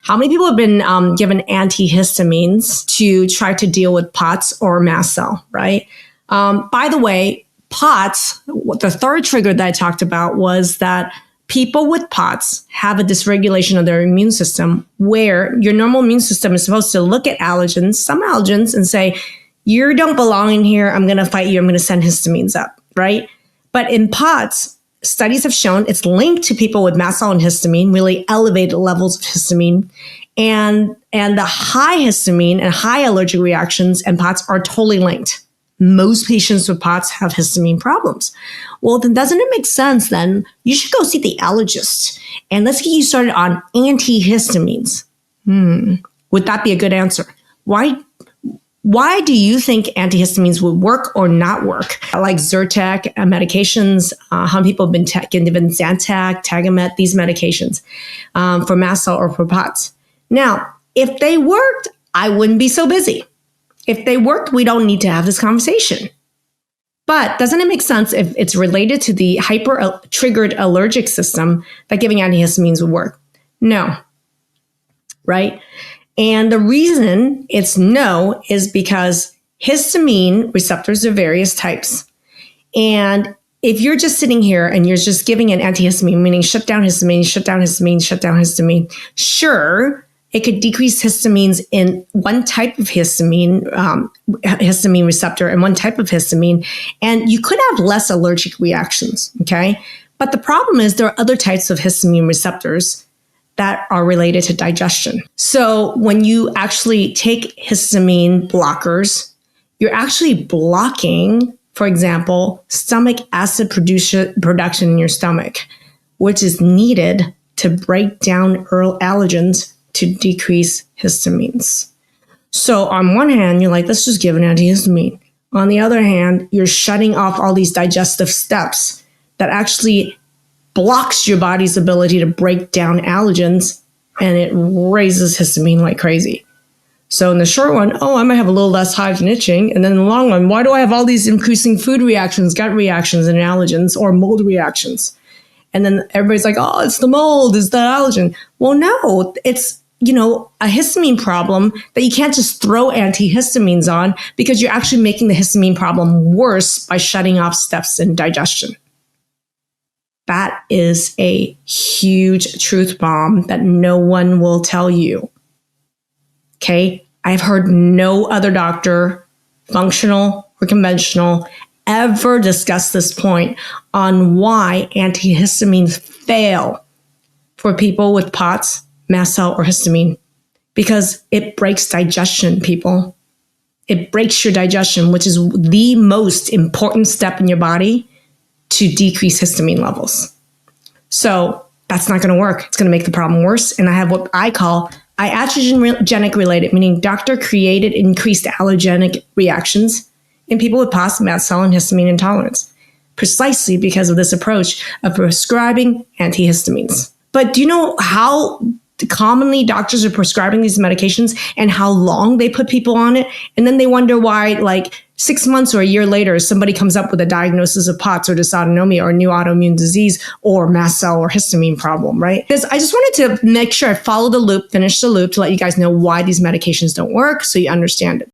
How many people have been given antihistamines to try to deal with POTS or mast cell, right? By the way, POTS, the third trigger that I talked about was that people with POTS have a dysregulation of their immune system where your normal immune system is supposed to look at allergens, some allergens, and say, you don't belong in here. I'm going to fight you. I'm going to send histamines up, right? But in POTS, studies have shown it's linked to people with mast cell and histamine, really elevated levels of histamine. And the high histamine and high allergic reactions and POTS are totally linked. Most patients with POTS have histamine problems. Well, then doesn't it make sense then? You should go see the allergist and let's get you started on antihistamines. Would that be a good answer? Why do you think antihistamines would work or not work? Like Zyrtec medications, how people have been given Zantac, Tagamet, these medications for mast cell or for POTS. Now, if they worked, I wouldn't be so busy. If they worked, we don't need to have this conversation. But doesn't it make sense if it's related to the hyper-triggered allergic system that giving antihistamines would work? No, right? And the reason it's no is because histamine receptors are various types. And if you're just sitting here and you're just giving an antihistamine, meaning shut down histamine, shut down histamine, shut down histamine, sure, it could decrease histamines in one type of histamine receptor and one type of histamine, and you could have less allergic reactions, okay? But the problem is there are other types of histamine receptors that are related to digestion. So when you actually take histamine blockers, you're actually blocking, for example, stomach acid production in your stomach, which is needed to break down allergens to decrease histamines. So on one hand, you're like, let's just give an antihistamine. On the other hand, you're shutting off all these digestive steps that actually blocks your body's ability to break down allergens, and it raises histamine like crazy. So in the short run, I might have a little less hives and itching. And then in the long run, why do I have all these increasing food reactions, gut reactions, and allergens or mold reactions? And then everybody's like, it's the mold, it's the allergen. Well, no, it's, a histamine problem that you can't just throw antihistamines on because you're actually making the histamine problem worse by shutting off steps in digestion. That is a huge truth bomb that no one will tell you. Okay? I've heard no other doctor, functional or conventional, ever discuss this point on why antihistamines fail for people with POTS, mast cell, or histamine. Because it breaks digestion, people. It breaks your digestion, which is the most important step in your body to decrease histamine levels. So that's not going to work. It's going to make the problem worse. And I have what I call iatrogenic related, meaning doctor-created increased allergenic reactions in people with POTS, mast cell, and histamine intolerance, precisely because of this approach of prescribing antihistamines. But do you know how commonly doctors are prescribing these medications and how long they put people on it? And then they wonder why, 6 months or a year later, somebody comes up with a diagnosis of POTS or dysautonomia or new autoimmune disease or mast cell or histamine problem, right? Because I just wanted to make sure I follow the loop, finish the loop to let you guys know why these medications don't work so you understand it.